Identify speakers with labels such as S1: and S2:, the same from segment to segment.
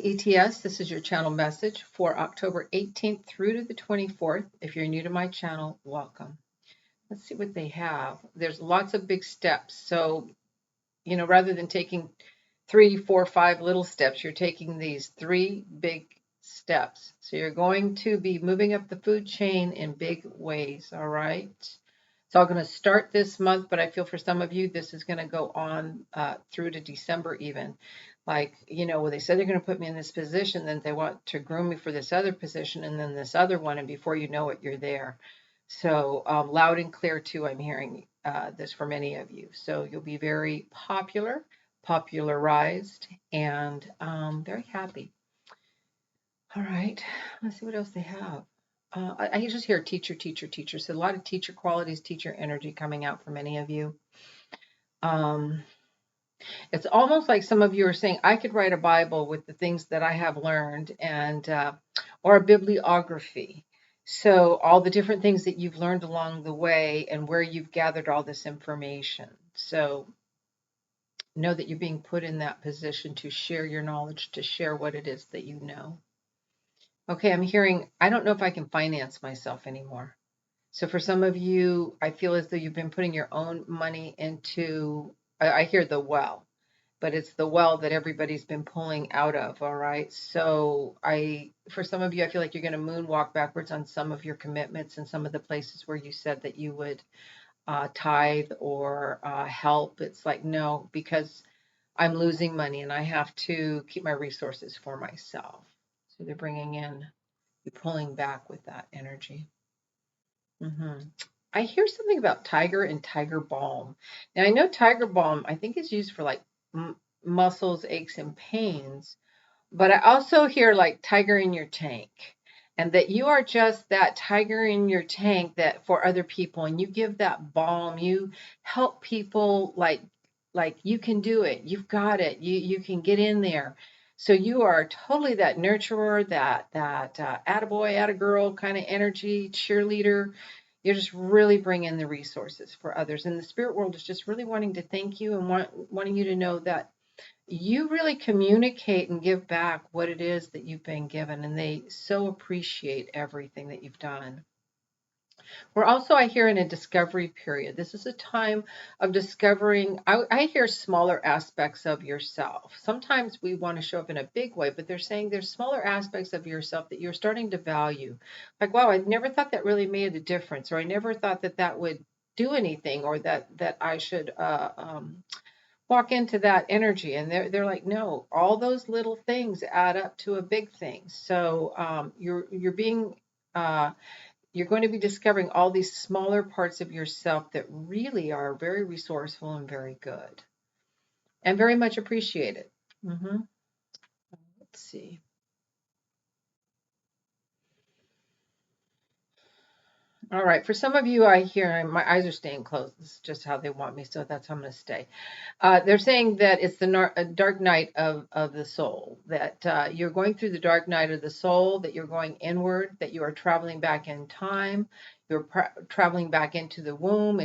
S1: ETS, this is your channel message for October 18th through to the 24th. If you're new to my channel, welcome. Let's see what they have. There's lots of big steps. So, rather than taking 3, 4, 5 little steps, you're taking these 3 big steps. So you're going to be moving up the food chain in big ways, all right? It's all going to start this month, but I feel for some of you, this is going to go on through to December even. Like, when they said they're going to put me in this position, then they want to groom me for this other position and then this other one, and before you know it, you're there. So loud and clear, too, I'm hearing this for many of you. So you'll be very popular, popularized, and very happy. All right, let's see what else they have. I just hear teacher, teacher, teacher. So a lot of teacher qualities, teacher energy coming out for many of you. It's almost like some of you are saying, I could write a Bible with the things that I have learned, and or a bibliography. So all the different things that you've learned along the way and where you've gathered all this information. So know that you're being put in that position to share your knowledge, to share what it is that you know. Okay, I'm hearing, I don't know if I can finance myself anymore. So for some of you, I feel as though you've been putting your own money into, I hear the well, but it's the well that everybody's been pulling out of, all right? So for some of you, I feel like you're going to moonwalk backwards on some of your commitments and some of the places where you said that you would tithe or help. It's like, no, because I'm losing money and I have to keep my resources for myself. So they're bringing in, you're pulling back with that energy. I hear something about tiger and tiger balm. Now, I know tiger balm, I think is used for like muscles, aches, and pains. But I also hear like tiger in your tank. And that you are just that tiger in your tank that for other people. And you give that balm. You help people like you can do it. You've got it. You can get in there. So you are totally that nurturer, that attaboy, attagirl kind of energy, cheerleader. You're just really bringing the resources for others. And the spirit world is just really wanting to thank you and wanting you to know that you really communicate and give back what it is that you've been given. And they so appreciate everything that you've done. We're also, I hear, in a discovery period. This is a time of discovering, I hear smaller aspects of yourself. Sometimes we want to show up in a big way, but they're saying there's smaller aspects of yourself that you're starting to value. Like, wow, I never thought that really made a difference, or I never thought that that would do anything, or that I should walk into that energy. And they're like, no, all those little things add up to a big thing. So you're being you're going to be discovering all these smaller parts of yourself that really are very resourceful and very good and very much appreciated. Let's see. All right. For some of you, I hear my eyes are staying closed. This is just how they want me, so that's how I'm going to stay. They're saying that it's the dark night of the soul, that you're going through the dark night of the soul, that you're going inward, that you are traveling back in time. You're traveling back into the womb,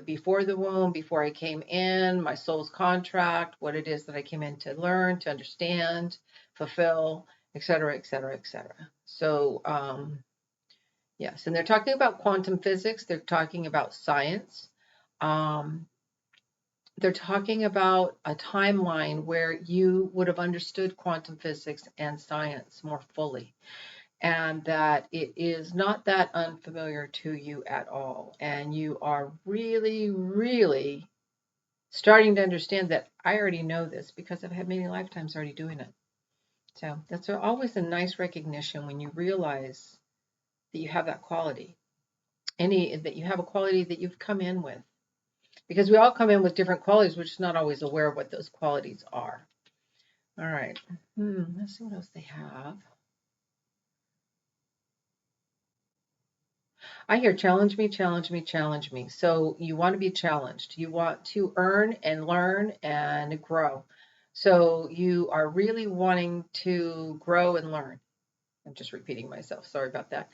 S1: before the womb, before I came in, my soul's contract, what it is that I came in to learn, to understand, fulfill, et cetera, et cetera, et cetera. So, yes, and they're talking about quantum physics. They're talking about science. They're talking about a timeline where you would have understood quantum physics and science more fully, and that it is not that unfamiliar to you at all. And you are really, really starting to understand that I already know this because I've had many lifetimes already doing it. So that's always a nice recognition when you realize that you have that quality, that you have a quality that you've come in with, because we all come in with different qualities. We're just not always aware of what those qualities are. All right. Let's see what else they have. I hear challenge me, challenge me, challenge me. So you want to be challenged. You want to earn and learn and grow. So you are really wanting to grow and learn. I'm just repeating myself. Sorry about that.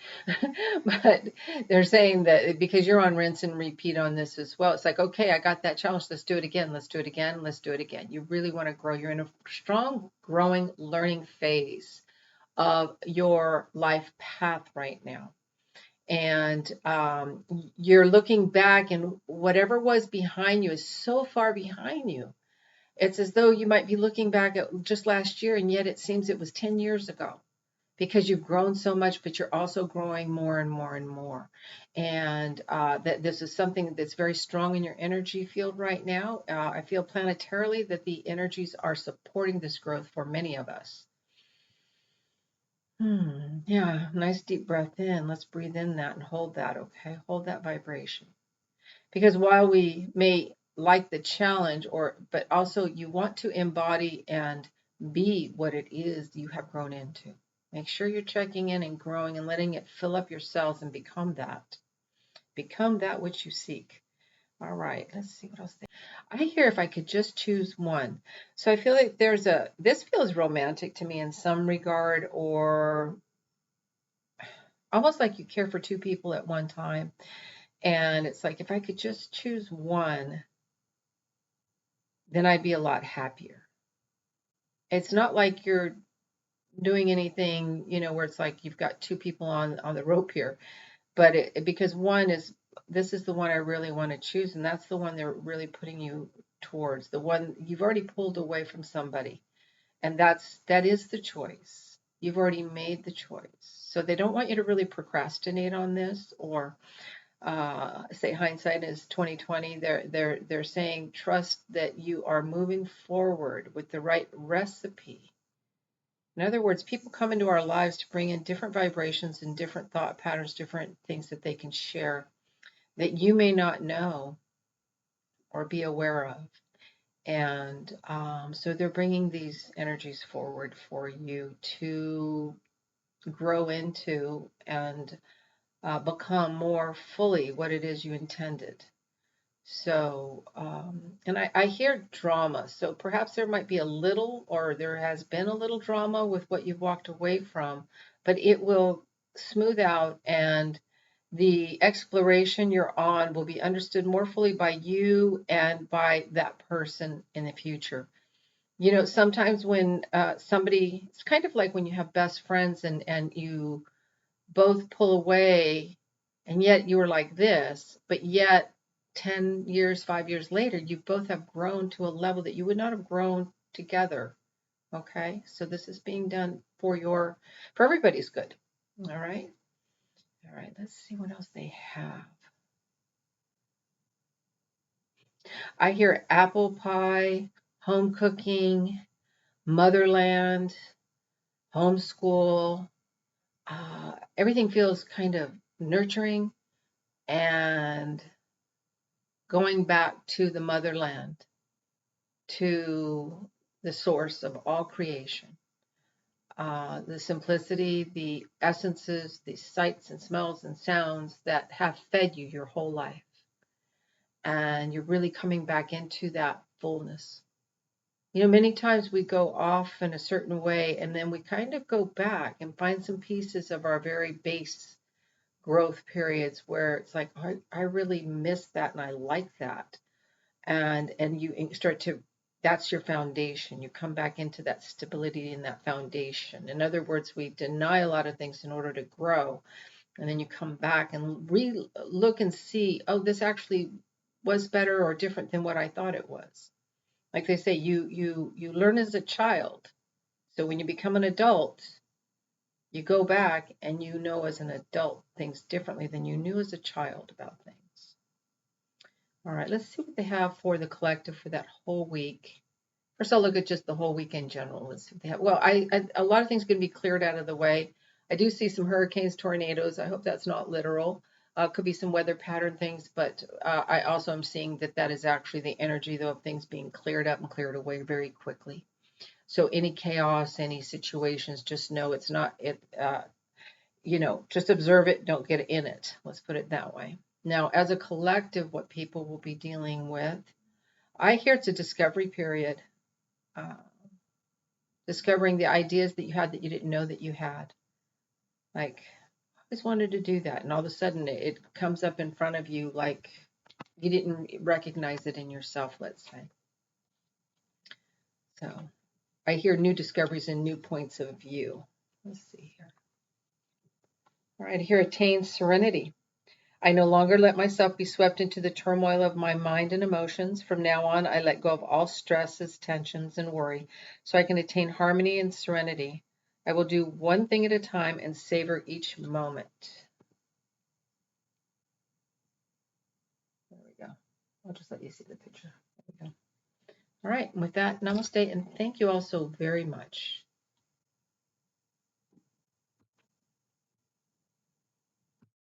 S1: But they're saying that because you're on rinse and repeat on this as well, it's like, okay, I got that challenge. Let's do it again. Let's do it again. Let's do it again. You really want to grow. You're in a strong, growing, learning phase of your life path right now. And you're looking back, and whatever was behind you is so far behind you. It's as though you might be looking back at just last year, and yet it seems it was 10 years ago, because you've grown so much, but you're also growing more and more and more. And that this is something that's very strong in your energy field right now. I feel planetarily that the energies are supporting this growth for many of us. Yeah, nice deep breath in. Let's breathe in that and hold that, okay? Hold that vibration. Because while we may like the challenge, but also you want to embody and be what it is you have grown into. Make sure you're checking in and growing and letting it fill up your cells and become that. Become that which you seek. All right, let's see what else. I hear if I could just choose one. So I feel like this feels romantic to me in some regard, or almost like you care for two people at one time. And it's like, if I could just choose one, then I'd be a lot happier. It's not like you're doing anything, where it's like you've got two people on the rope here, but because this is the one I really want to choose, and that's the one they're really putting you towards, the one you've already pulled away from somebody, and that is the choice. You've already made the choice. So they don't want you to really procrastinate on this, or say hindsight is 2020. They're saying trust that you are moving forward with the right recipe. In other words, people come into our lives to bring in different vibrations and different thought patterns, different things that they can share that you may not know or be aware of. And so they're bringing these energies forward for you to grow into and become more fully what it is you intended. So, and I hear drama. So perhaps there might be a little, or there has been a little drama with what you've walked away from, but it will smooth out, and the exploration you're on will be understood more fully by you and by that person in the future. Sometimes when somebody, it's kind of like when you have best friends and you both pull away, and yet you were like this, but yet 10 years, 5 years later, you both have grown to a level that you would not have grown together. Okay, so this is being done for everybody's good. All right. All right, let's see what else they have. I hear apple pie, home cooking, motherland, homeschool. Everything feels kind of nurturing and going back to the motherland, to the source of all creation. The simplicity, the essences, the sights and smells and sounds that have fed you your whole life. And you're really coming back into that fullness. Many times we go off in a certain way, and then we kind of go back and find some pieces of our very base growth periods where it's like, I really miss that and I like that. And you start to, that's your foundation. You come back into that stability in that foundation. In other words, we deny a lot of things in order to grow. And then you come back and look and see, oh, this actually was better or different than what I thought it was. Like they say, you learn as a child. So when you become an adult, you go back and as an adult things differently than you knew as a child about things. All right, let's see what they have for the collective for that whole week. First, I'll look at just the whole week in general. Let's see what they have. Well, a lot of things are going to be cleared out of the way. I do see some hurricanes, tornadoes. I hope that's not literal. Could be some weather pattern things, but I also am seeing that is actually the energy, though, of things being cleared up and cleared away very quickly. So any chaos, any situations, just know it's not it. Just observe it. Don't get in it. Let's put it that way. Now, as a collective, what people will be dealing with, I hear it's a discovery period. Discovering the ideas that you had that you didn't know that you had. Like, I always wanted to do that. And all of a sudden it comes up in front of you like you didn't recognize it in yourself, let's say. So I hear new discoveries and new points of view. Let's see here. All right, here attain serenity. I no longer let myself be swept into the turmoil of my mind and emotions. From now on, I let go of all stresses, tensions, and worry so I can attain harmony and serenity. I will do one thing at a time and savor each moment. There we go. I'll just let you see the picture. There we go. All right, with that, namaste, and thank you all so very much.